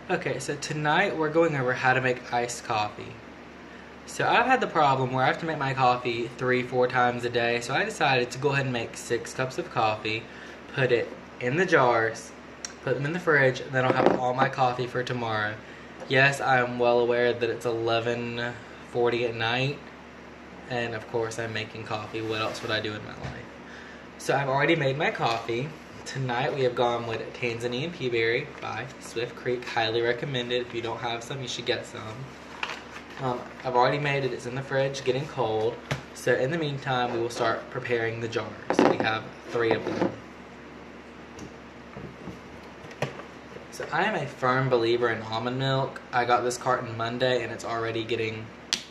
Okay, so tonight we're going over how to make iced coffee. So I've had the problem where I have to make my coffee 3, 4 times a day, so I decided to go ahead and make 6 cups of coffee, put it in the jars, put them in the fridge, and then I'll have all my coffee for tomorrow. Yes, I am well aware that it's 11:40 at night, and of course I'm making coffee. What else would I do in my life? So I've already made my coffee. Tonight we have gone with Tanzanian Peaberry by Swift Creek. Highly recommended. If you don't have some, you should get some. I've already made it. It's in the fridge, getting cold. So in the meantime, we will start preparing the jars. We have 3 of them. So I am a firm believer in almond milk. I got this carton Monday and it's already getting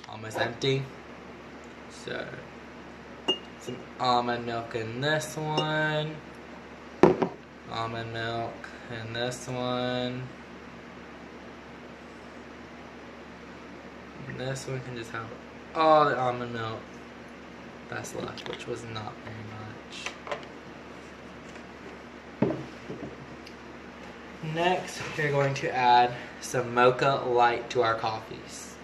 almost empty. So some almond milk in this one. Almond milk in this one. And this one can just have all the almond milk that's left, which was not very much. Next, we're going to add some Mocha Light to our coffees.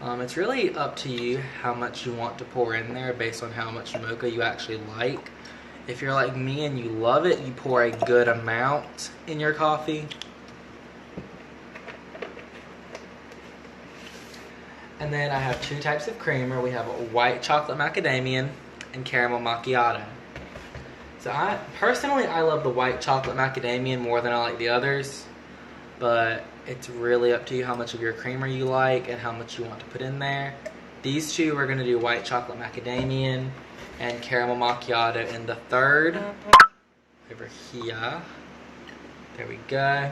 It's really up to you how much you want to pour in there based on how much mocha you actually like. If you're like me and you love it, you pour a good amount in your coffee. And then I have 2 types of creamer. We have white chocolate macadamia and caramel macchiato. So I love the white chocolate macadamia more than I like the others. But it's really up to you how much of your creamer you like and how much you want to put in there. These 2 we're going to do white chocolate macadamia and caramel macchiato in the third. Over here. There we go.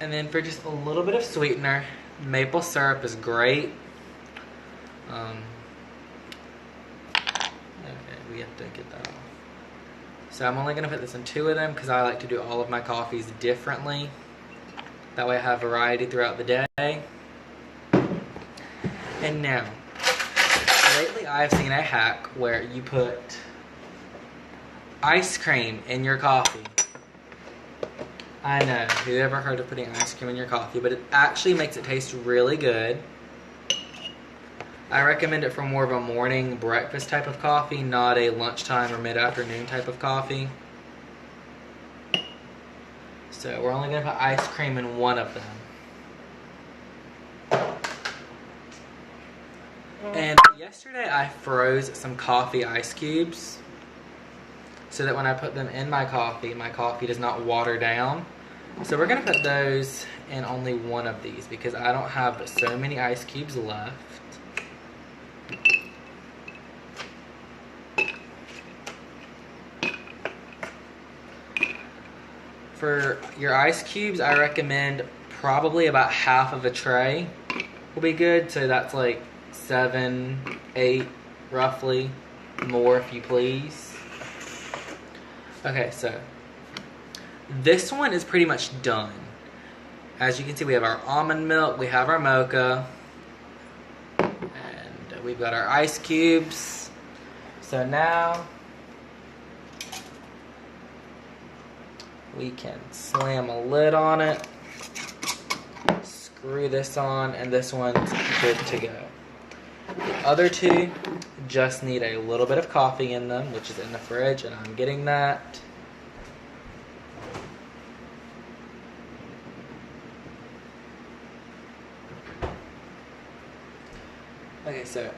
And then for just a little bit of sweetener, maple syrup is great. Okay, we have to get that off. So I'm only going to put this in 2 of them because I like to do all of my coffees differently. That way I have variety throughout the day. And now, lately I've seen a hack where you put ice cream in your coffee. I know, who ever heard of putting ice cream in your coffee? But it actually makes it taste really good. I recommend it for more of a morning breakfast type of coffee, not a lunchtime or mid-afternoon type of coffee. So we're only going to put ice cream in 1 of them. And yesterday I froze some coffee ice cubes so that when I put them in my coffee does not water down. So we're going to put those in only 1 of these because I don't have so many ice cubes left. For your ice cubes, I recommend probably about half of a tray will be good. So that's like 7, 8, roughly. More if you please. Okay, so this one is pretty much done. As you can see, we have our almond milk, we have our mocha, and we've got our ice cubes. So now we can slam a lid on it, screw this on, and this one's good to go. The other 2 just need a little bit of coffee in them, which is in the fridge, and I'm getting that. Okay, so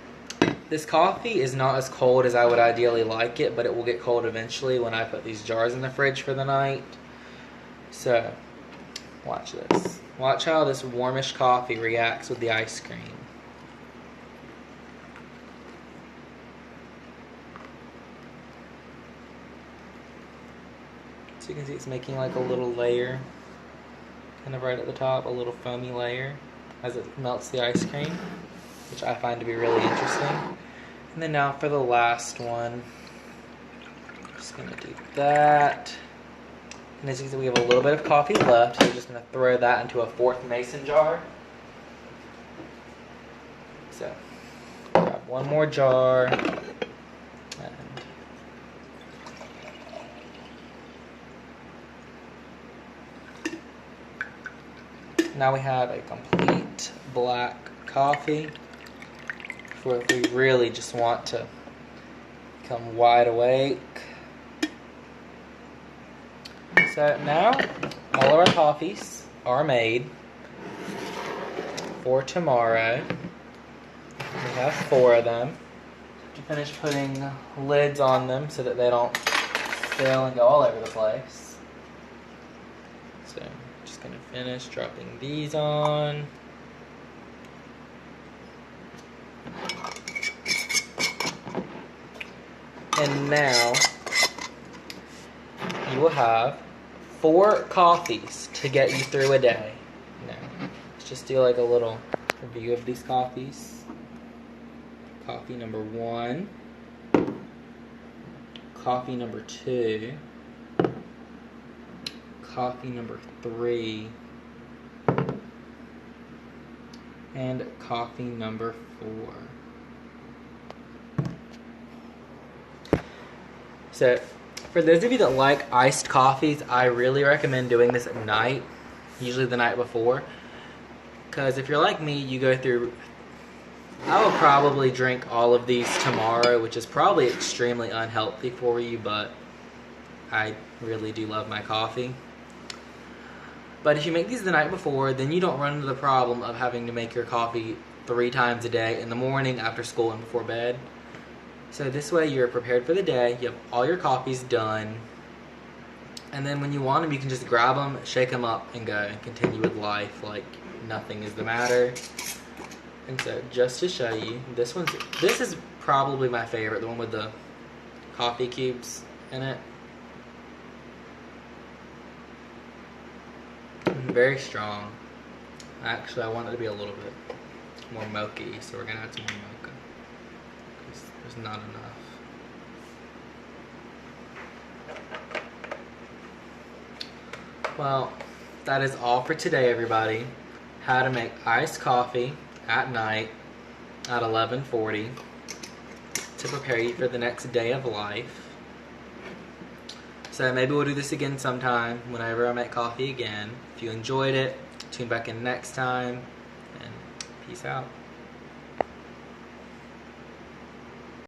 this coffee is not as cold as I would ideally like it, but it will get cold eventually when I put these jars in the fridge for the night. So, watch this. Watch how this warmish coffee reacts with the ice cream. So you can see it's making like a little layer, kind of right at the top, a little foamy layer as it melts the ice cream, which I find to be really interesting. And then now for the last one, I'm just going to do that. And as you can see, we have a little bit of coffee left, so we're just going to throw that into a 4th mason jar. So, grab 1 more jar, and Now we have a complete black coffee for if we really just want to become wide awake. So now all of our coffees are made for tomorrow. We have 4 of them. To finish putting lids on them so that they don't spill and go all over the place. So I'm just going to finish dropping these on. And now you will have 4 coffees to get you through a day. Now, let's just do like a little review of these coffees. Coffee number 1, coffee number 2, coffee number 3, and coffee number 4. So, for those of you that like iced coffees, I really recommend doing this at night, usually the night before. Because if you're like me, you go through... I will probably drink all of these tomorrow, which is probably extremely unhealthy for you, but I really do love my coffee. But if you make these the night before, then you don't run into the problem of having to make your coffee 3 times a day, in the morning, after school, and before bed. So this way you're prepared for the day, you have all your coffees done, and then when you want them, you can just grab them, shake them up, and go and continue with life like nothing is the matter. And so, just to show you, this is probably my favorite, the one with the coffee cubes in it. Very strong. Actually, I want it to be a little bit more mocha-y, so we're going to add some more mocha. Because there's not enough. Well, that is all for today, everybody. How to make iced coffee at night at 11:40 to prepare you for the next day of life. So maybe we'll do this again sometime whenever I make coffee again. If you enjoyed it, tune back in next time, and peace out.